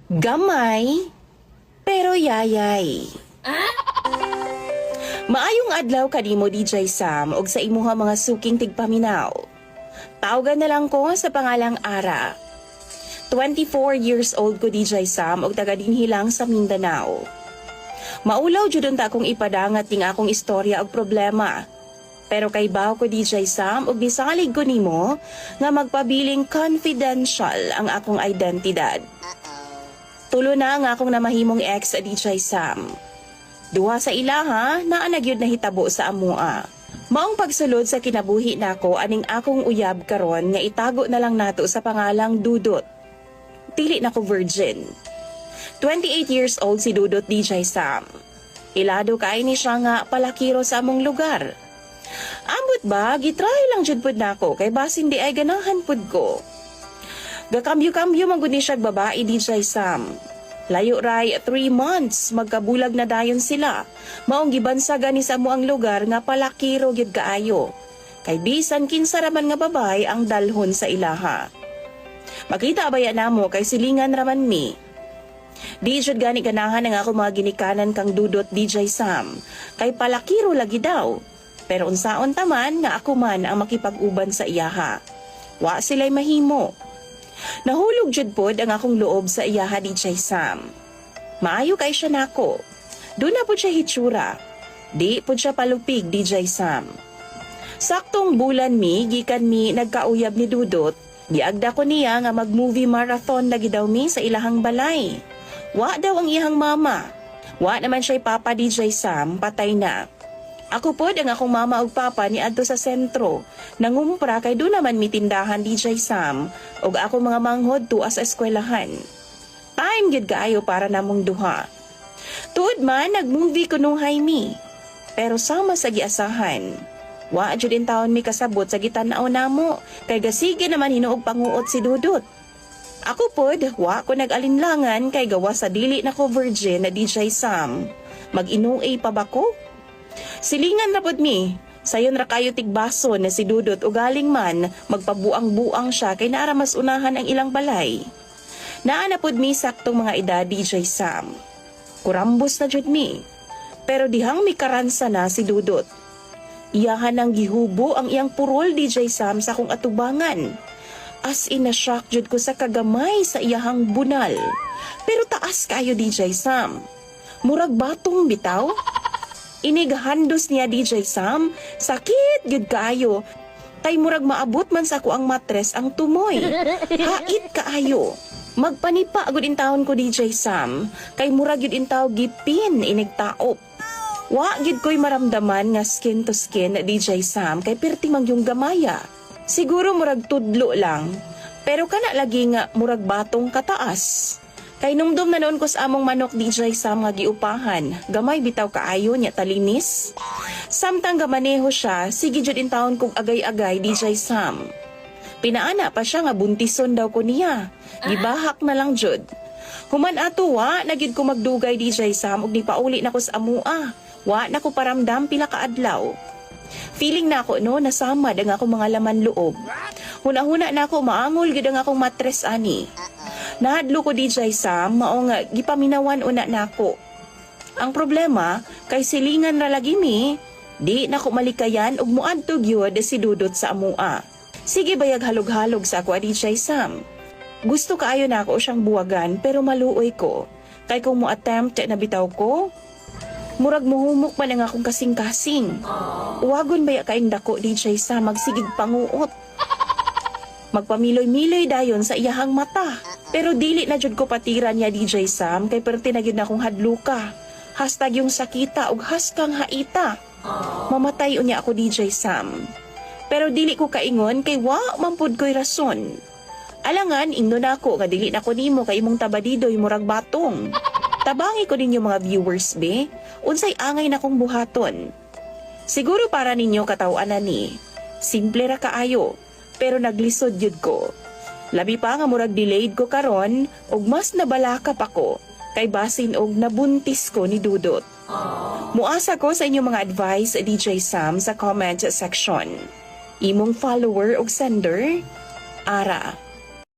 Gamay, pero yayay. Maayong adlaw kanimo DJ Sam og sa imuha mga suking tigpaminaw. Tawagan na lang ko sa pangalang Ara. 24 years old ko DJ Sam og taga dinhi lang sa Mindanao. Maulaw jud unta akong ipadangat ning akong istorya og problema. Pero kay baw ko DJ Sam og gisalig ko nimo nga magpabiling confidential ang akong identidad. Tulo na nga akong namahimong ex DJ Sam. Duha sa ilaha naa na gyud nahitabo sa amua. Maong pagsulod sa kinabuhi nako aning akong uyab karon nga itago na lang nato sa pangalang Dudot. Dili na ko virgin. 28 years old si Dudot DJ Sam. Ilado kay ni siya nga palakiro sa among lugar. Ambot ba, gitry lang jud pud nako kay basin di ay ganahan pud ko. Gakambyo-kambyo man gud ni siya babae DJ Sam. Layo ray 3 months magkabulag na dayon sila. Maong gibansagan ni sa amuang lugar nga palakiro gyud kaayo. Kay bisan kinsa raman nga babay ang dalhon sa ilaha. Makita baya namo kay silingan raman mi. Di jud gani ganahan ang ako mga ginikanan kang Dudot DJ Sam. Kay palakiro lagi daw. Pero unsaon taman nga ako man ang makipag-uban sa iyaha. Wa sila'y mahimo. Nahulog jud pod ang akong loob sa iyaha DJ Sam. Maayo kay siya nako. Doon na pod siya hitsura. Di pod siya palupig DJ Sam. Saktong bulan mi gikan mi nagkauyab ni Dudot. Giagda ko niya nga mag-movie marathon lagi daw mi sa ilahang balay. Wa daw ang iyahang mama. Wa naman siya'y papa DJ Sam, patay na. Ako pod ang akong mama ug papa ni adto sa sentro. Nangumpra kay do naman mitindahan DJ Sam ug ako mga manghod tuwa sa eskwelahan. Time gid kaayo para namong duha. Tuod man nagmovie kuno Jaime. Pero sama sa giasahan. Wa jud in taon mi kasabot sa gitan-aw namo kay gasige naman hinuog panguot si Dudot. Ako pod wa ko nag-alinlangan kay gawa sa dili na ko virgin na DJ Sam. Mag-inuay pa ba ko? Silingan na pod mi, sayon ra kayo tigbaso na si Dudot o galing man, magpabuang-buang siya kay naara mas unahan ang ilang balay. Naana pod mi saktong mga edad DJ Sam. Kurambos na jud mi, pero dihang mi karansa na si Dudot. Iyahan ng gihubo ang iyang purol DJ Sam sa kong atubangan. As in na shock jud ko sa kagamay sa iyahang bunal. Pero taas kayo DJ Sam. Murag batong bitaw. Inigahandos niya DJ Sam, sakit gud kaayo. Kay murag maabot man sa ko ang matres ang tumoy. Hait kaayo. Magpanipa gud in taon ko DJ Sam, kay murag gud in taw gipin inigtaop. Wa gid ko'y maramdaman nga skin to skin DJ Sam kay perti mang yung gamaya. Siguro murag tudlo lang, pero kana lagi nga murag batong kataas. Kay numdum na noon ko sa among manok DJ Sam nga giupahan, gamay bitaw kaayo niya talinis. Samtang gamaneho siya, sige jud in taon kog agay-agay DJ Sam. Pinaana pa siya nga buntison daw ko niya. Gibahak na lang jud. Human ato wa nagid ko magdugay DJ Sam ug nipauli na ko sa amua. Wa na ko paramdam pila ka adlaw. Feeling na ako no nasamad ang akong mga laman loob. Huna-huna na ako maangol gid ang akong matres ani. Nahadlo ko DJ Sam, mao nga gipaminawan una nako. Ang problema, kay silingan ra lagi mi, di nako malikayan ug muadto gyud si Dudot sa amua. Sige bayag halog-halog sa ako DJ Sam. Gusto kaayo nako siyang buwagan pero maluoy ko. Kay kung mo attempt na bitaw ko, murag muhumok man ang akong kasing-kasing. Uwagon baya kaing dako DJ Sam magsigig panguot. Magpamiloy-miloy dayon sa iyahang mata. Pero dili na jud ko patiran niya DJ Sam kay perti na gyud na akong hadluka. Hashtag yung sakita ug haskang haita. Mamatay unya ako DJ Sam. Pero dili ko kaingon kay wa mampud ko'y rason. Alangan ingno na ako nga dili na ko nimo kay imong tabadidoy murag batong. Tabangi ko ninyo mga viewers be, unsay angay na kong buhaton. Siguro para ninyo katawanan ni. Simple ra kaayo, pero naglisod yun ko. Labi pa nga murag delayed ko karon og mas nabalakap ako kay basin og nabuntis ko ni Dudot. Muasa ko sa inyong mga advice DJ Sam sa comment section. Imong follower og sender, Ara.